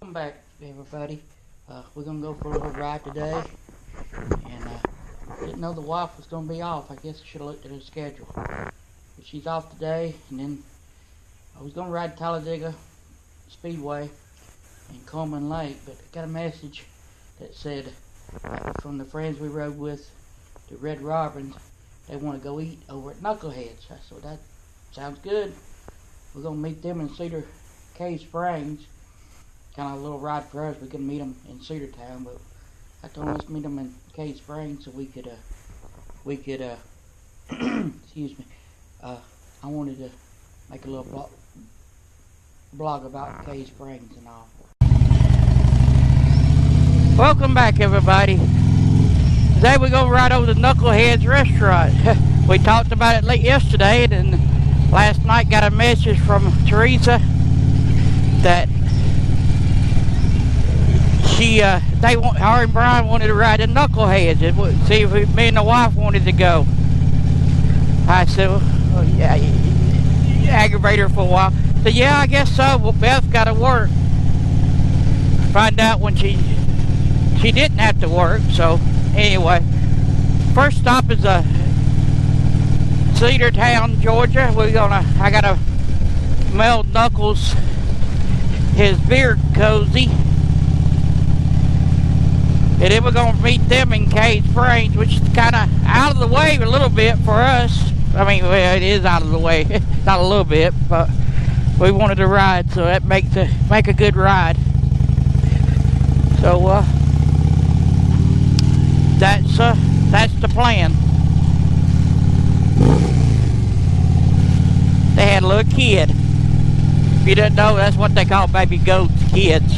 Welcome back, everybody. We're gonna go for a little ride today, and didn't know the wife was gonna be off. I guess I should have looked at her schedule. But she's off today, and then I was gonna ride Talladega Speedway and Coleman Lake, but I got a message that said from the friends we rode with, the Red Robins, they want to go eat over at Knuckleheads. So that sounds good. We're gonna meet them in Cedar Cave Springs. Kind of a little ride for us. We could meet them in Cedartown, but I told them let's meet them in Cave Springs so we could excuse me. I wanted to make a little blog about Cave Springs and all. Welcome back, everybody. Today we're gonna ride over to Knuckleheads restaurant. We talked about it late yesterday, and then last night got a message from Teresa that her and Brian wanted to ride to Knuckleheads and see if me and the wife wanted to go. I said, well, yeah, aggravated her for a while. I said, yeah, I guess so. Well, Beth got to work. Find out when she didn't have to work. So anyway, first stop is Cedartown, Georgia. I gotta mail Knuckles his beer cozy. And then we're going to meet them in Cave Springs, which is kind of out of the way a little bit for us. I mean, well, it is out of the way. Not a little bit, but we wanted to ride, so that make a good ride. So that's the plan. They had a little kid. If you didn't know, that's what they call baby goats, kids.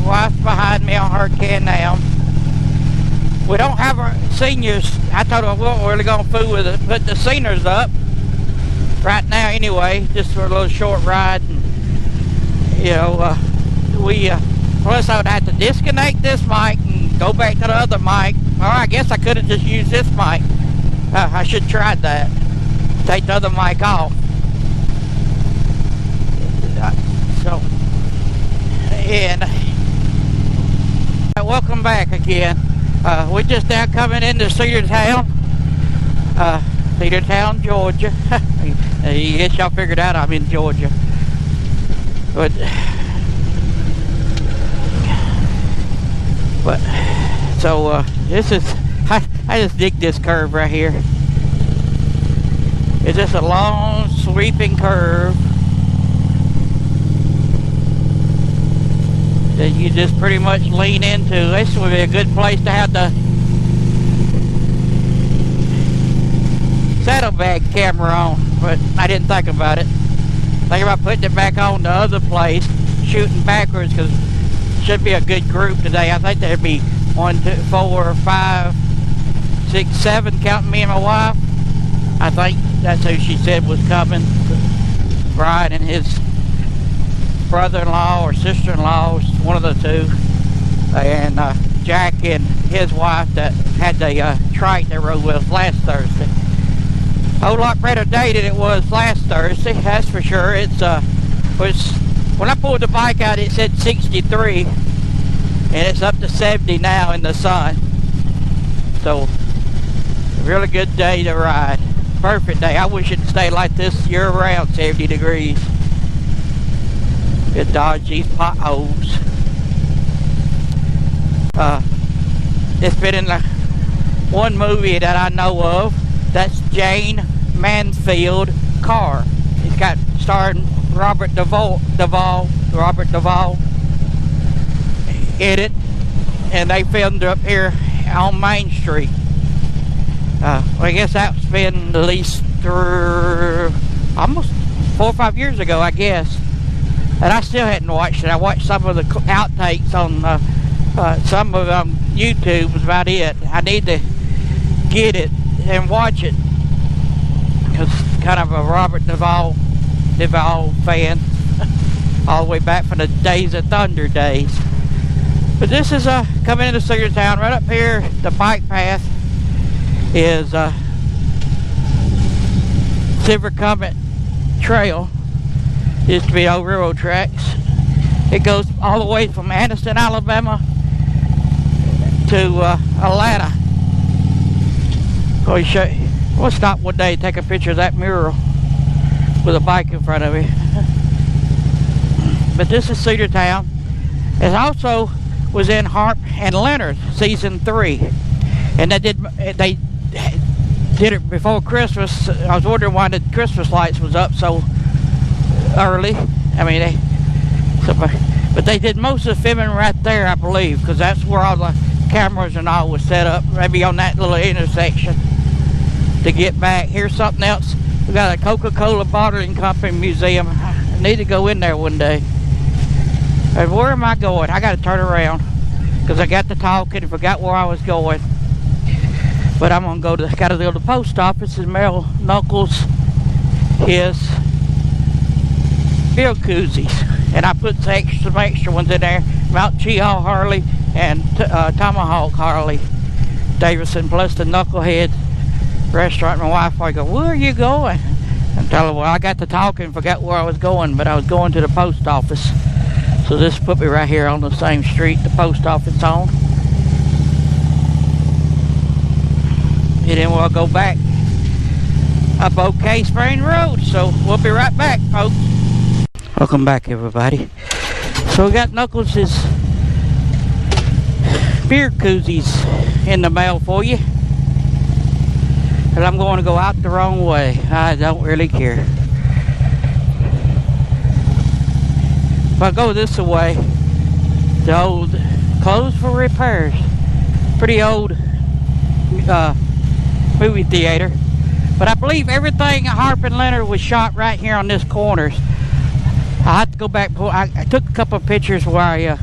Wife behind me on her Can-Am. We don't have our seniors. I told her we weren't really going to fool with it. Put the seniors up right now anyway, just for a little short ride. And, you know, plus I would have to disconnect this mic and go back to the other mic. Or I guess I could have just used this mic. I should have tried that. Take the other mic off. So, and welcome back again. We're just now coming into Cedartown, Cedartown, Georgia. I guess y'all figured out I'm in Georgia. But so this is I just dig this curve right here. It's just a long sweeping curve that you just pretty much lean into. This would be a good place to have the saddlebag camera on, but I didn't think about it. Think about putting it back on the other place, shooting backwards, because it should be a good group today. I think there'd be 1, 2, 4, 5, 6, 7, counting me and my wife. I think that's who she said was coming. Brian and his brother-in-law or sister-in-law, one of the two, and Jack and his wife that had the trike they rode with us last Thursday. A whole lot better day than it was last Thursday, that's for sure. When I pulled the bike out, it said 63, and it's up to 70 now in the sun. So, a really good day to ride. Perfect day. I wish it'd stay like this year-round, 70 degrees. to dodge these potholes. It's been in the one movie that I know of. That's Jane Mansfield car. It's got starring Robert Duvall in it, and they filmed it up here on Main Street. Well, I guess that's been at least almost 4 or 5 years ago, I guess. And I still hadn't watched it. I watched some of the outtakes on some of YouTube. Was about it. I need to get it and watch it, because kind of a Robert Duvall fan all the way back from the Days of Thunder days. But this is coming into Cedartown. Right up here, the bike path is Silver Comet Trail. Used to be old railroad tracks. It goes all the way from Anniston, Alabama to Atlanta. We'll stop one day and take a picture of that mural with a bike in front of it. But this is Cedartown. It also was in Harp and Leonard season 3, and they did it before Christmas. I was wondering why the Christmas lights was up so early. I mean, but they did most of the filming right there, I believe, because that's where all the cameras and all was set up, maybe on that little intersection. To get back, here's something else. We got a Coca-Cola bottling company museum. I need to go in there one day. And where am I going? I got to turn around because I got to talking and forgot where I was going. But I'm gonna got to go to the post office and mail Knuckles his bill koozies, and I put some extra ones in there. Mount Cheehaw Harley and Tomahawk Harley Davidson, plus the Knucklehead restaurant. My wife, I go, where are you going? And tell her, well, I got to talking and forgot where I was going, but I was going to the post office. So this put me right here on the same street the post office on. And then we'll go back up OK Spring Road. So we'll be right back, folks. Welcome back, everybody. So we got Knuckles' beer koozies in the mail for you. And I'm going to go out the wrong way. I don't really care. If I go this way, the old closed for repairs. Pretty old movie theater. But I believe everything at Harp and Leonard was shot right here on this corner. I have to go back. I took a couple of pictures where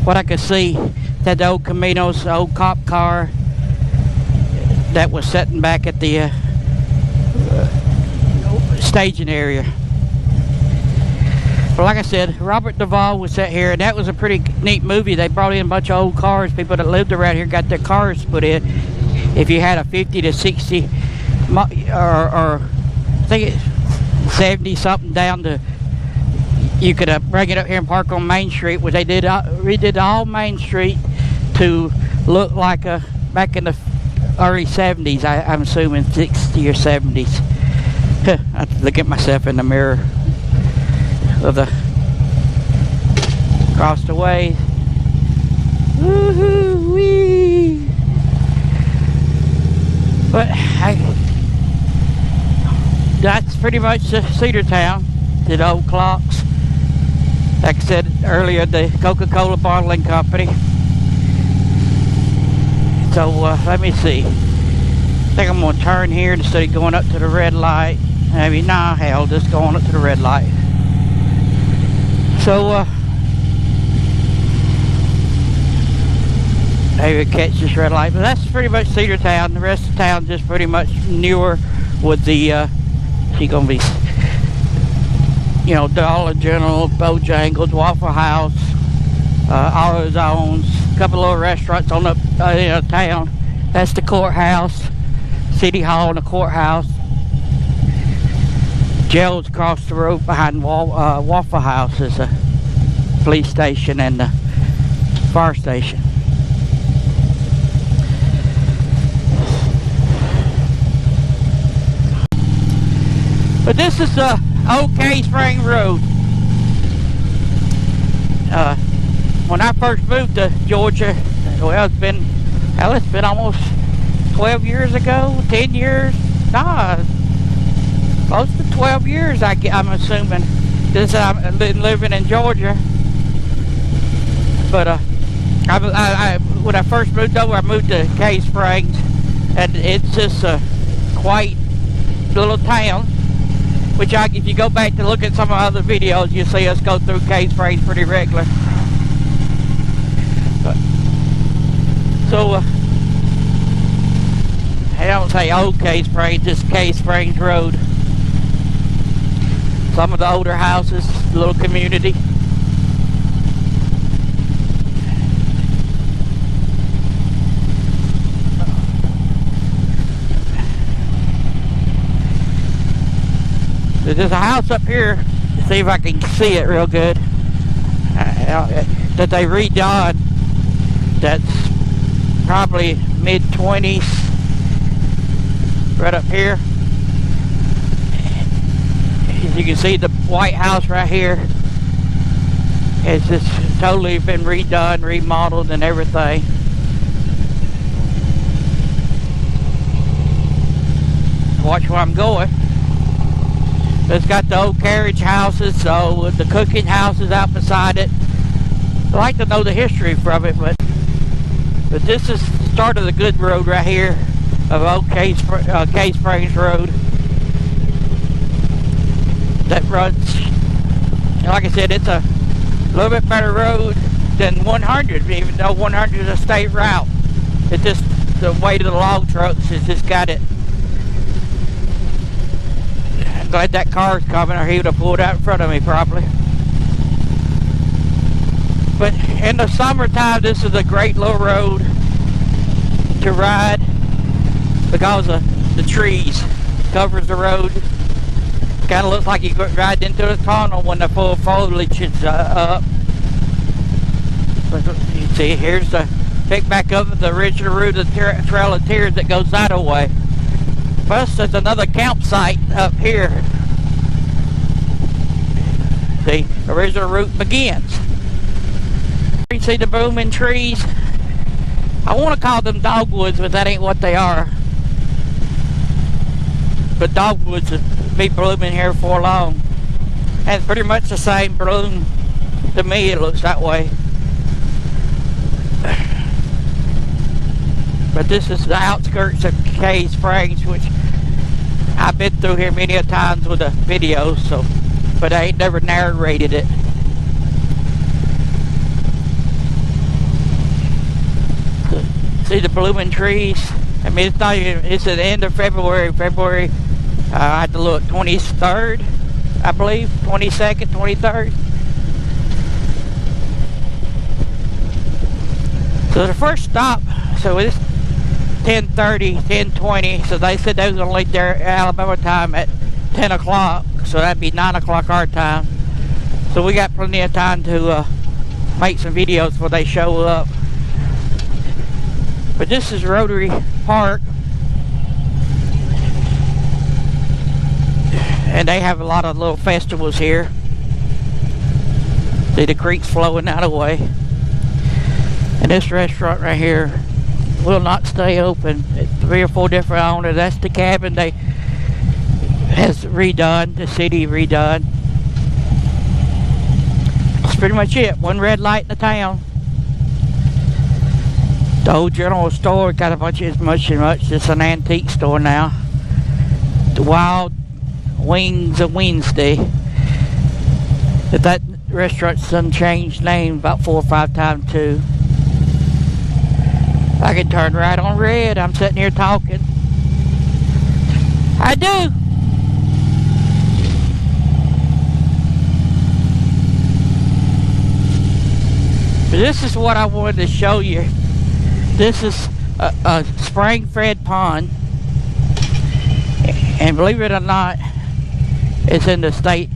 what I could see. Had the old Caminos, the old cop car that was sitting back at the staging area. But like I said, Robert Duvall was set here, and that was a pretty neat movie. They brought in a bunch of old cars. People that lived around here got their cars put in. If you had a 50 to 60 or I think it's 70 something down to, you could bring it up here and park on Main Street, which they did redid all Main Street to look like back in the early 70s. I'm assuming 60 or 70s. I have to look at myself in the mirror of the across the way. Woohoo wee! But that's pretty much Cedartown. The old clocks. Like I said earlier, the Coca-Cola bottling company. So let me see. I think I'm going to turn here instead of going up to the red light. Maybe, nah, hell, just going up to the red light. So maybe catch this red light. But that's pretty much Cedartown. The rest of town just pretty much newer with the she's going to be, you know, Dollar General, Bojangles, Waffle House, AutoZones, a couple of little restaurants on the town. That's the courthouse, City Hall and the courthouse. Jail's across the road behind Waffle House is a police station and the fire station. But this is OK Spring Road. when I first moved to Georgia, well, it's been almost 12 years ago, 10 years, nah, close to 12 years, I'm assuming, since I've been living in Georgia. But when I first moved over, I moved to Cave Springs, and it's just a quite little town. Which if you go back to look at some of my other videos, you see us go through Cave Springs pretty regular. So I don't say old Cave Springs, just Cave Springs Road. Some of the older houses, little community. There's a house up here, see if I can see it real good, that they redone, that's probably mid-20s, right up here. As you can see, the white house right here has just totally been redone, remodeled and everything. Watch where I'm going. It's got the old carriage houses, so the cooking houses out beside it. I like to know the history from it, but this is the start of the good road right here of old Cave Springs Road. That runs, like I said, it's a little bit better road than 100, even though 100 is a state route. It's just the weight of the log trucks has just got it. Glad that car's coming, or he would have pulled out in front of me probably. But in the summertime, this is a great little road to ride because of the trees. Covers the road. Kind of looks like you ride into a tunnel when the full foliage is up. But you see, here's the pick back up of the original route of the Trail of Tears that goes that way. Plus, there's another campsite up here. The original route begins. You see the booming trees? I want to call them dogwoods, but that ain't what they are. But dogwoods will be blooming here for long. And it's pretty much the same bloom. To me, it looks that way. But this is the outskirts of Cave Springs, which I've been through here many a times with the videos, so, but I ain't never narrated it. See the blooming trees? I mean, it's not even, it's at the end of February. I had to look, 23rd, I believe, 22nd, 23rd. So the first stop, so it's 10:30, 10:20, so they said they was gonna leave their Alabama time at 10 o'clock, so that'd be 9 o'clock our time. So we got plenty of time to make some videos before they show up. But this is Rotary Park, and they have a lot of little festivals here. See the creek's flowing out of the way. And this restaurant right here will not stay open. It's 3 or 4 different owners. That's the cabin they has redone, the city redone. That's pretty much it. One red light in the town. The old general store got a bunch of much. It's an antique store now. The Wild Wings of Wednesday. That restaurant's done changed name about 4 or 5 times too. I can turn right on red. I'm sitting here talking. I do. But this is what I wanted to show you. This is a spring-fed pond. And believe it or not, it's in the state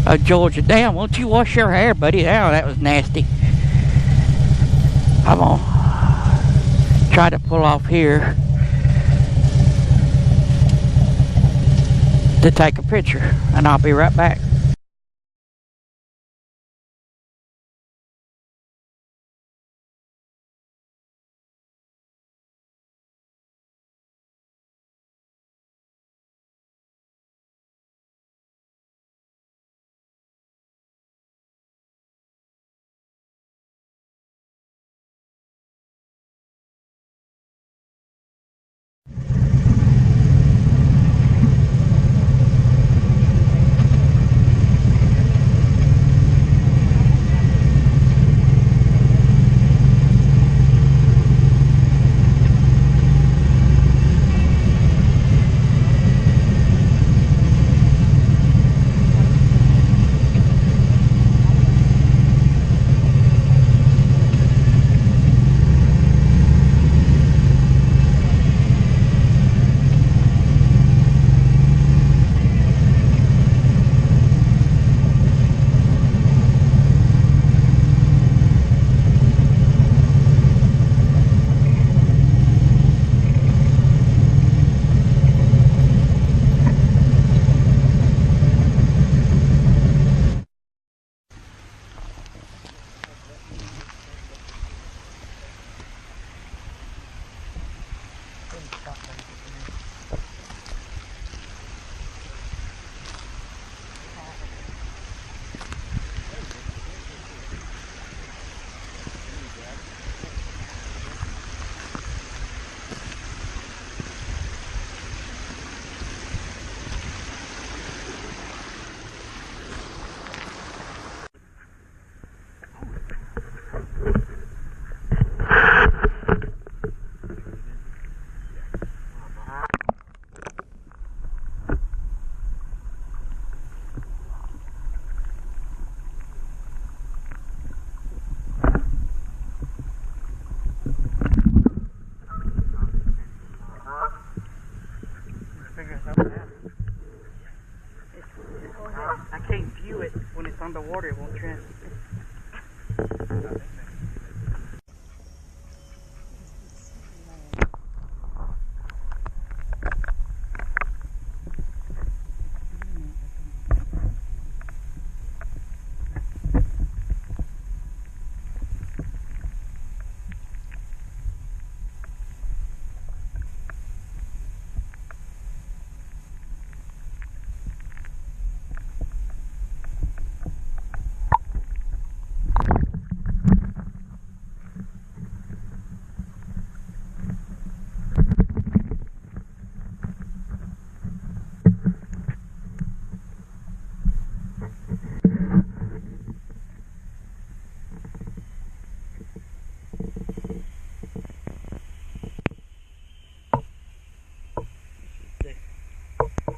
of Georgia. Damn, won't you wash your hair, buddy? Damn, that was nasty. I'm gonna try to pull off here to take a picture, and I'll be right back.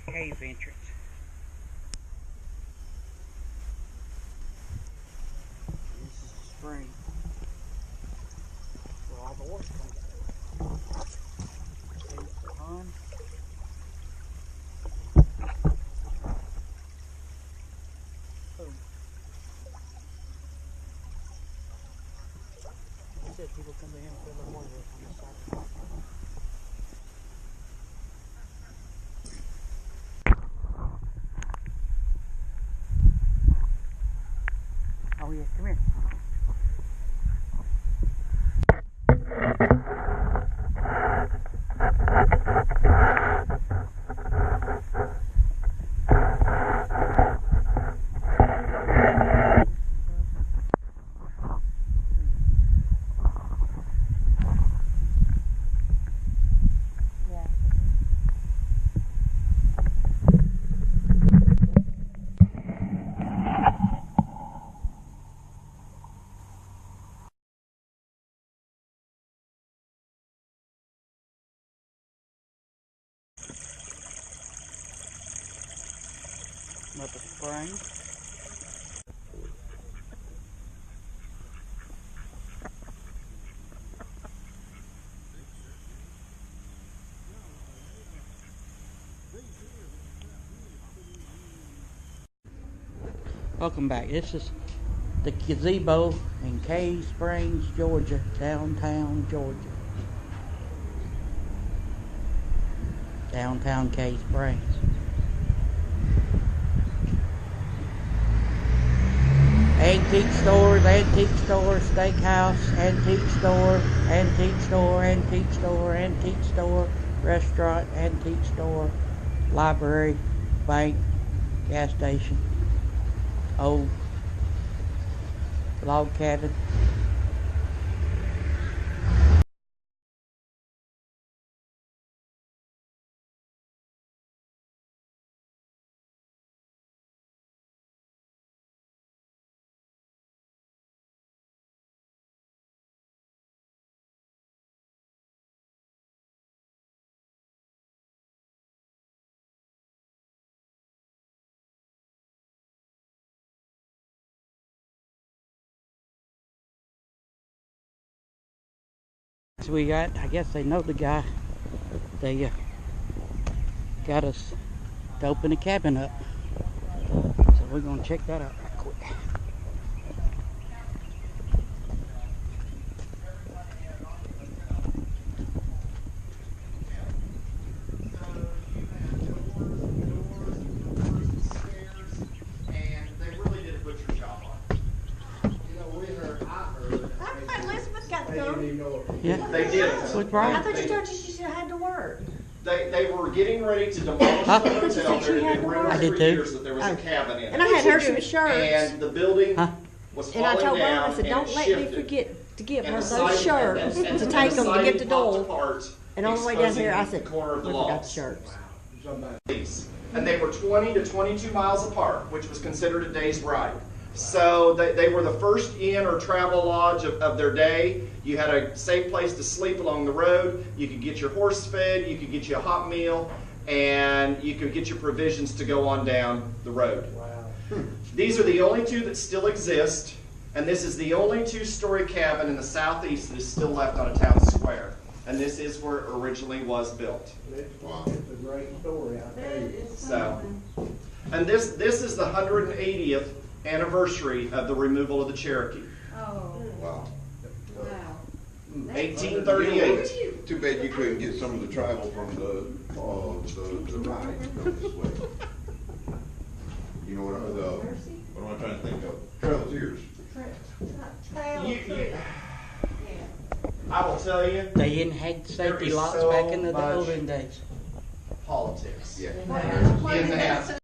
Cave entrance. This is the spring where all the water comes out. There's the pond. Boom. Like I said, people come to him and fill the water on this side of the park. Oh yeah, come here. Another spring. Welcome back. This is the gazebo in Cave Springs, Georgia, downtown Georgia. Downtown Cave Springs. Antique stores, steakhouse, antique store, restaurant, antique store, library, bank, gas station, old log cabin. So we got, I guess they know the guy. They got us to open the cabin up. So we're gonna check that out right quick. Yeah, they did. With Brian. I thought you told she had to work. They were getting ready to demolish the hotel. There had been rumors for years that there was a cabin in it. And I had her some shirts. And the building was And I falling told down Brian, I said, don't let me forget to give her those shirts, to and take the them to get the siding popped door. apart, And on the way down here, I exposing said, the corner of the we forgot the loft. shirts. And they were 20 to 22 miles apart, which was considered a day's ride. So they were the first inn or travel lodge of their day. You had a safe place to sleep along the road. You could get your horse fed. You could get you a hot meal. And you could get your provisions to go on down the road. Wow. These are the only two that still exist. And this is the only two-story cabin in the southeast that is still left on a town square. And this is where it originally was built. Wow. It's a great story, I tell you. So, and this is the 180th anniversary of the removal of the Cherokee. Oh, Wow. wow. 1838. Too bad you couldn't get some of the travel from the ride this way. You know what am I trying to think of? Trails ears. I will tell you, They didn't have There safety is locks so back in the much- olden days. politics. Yeah. In that.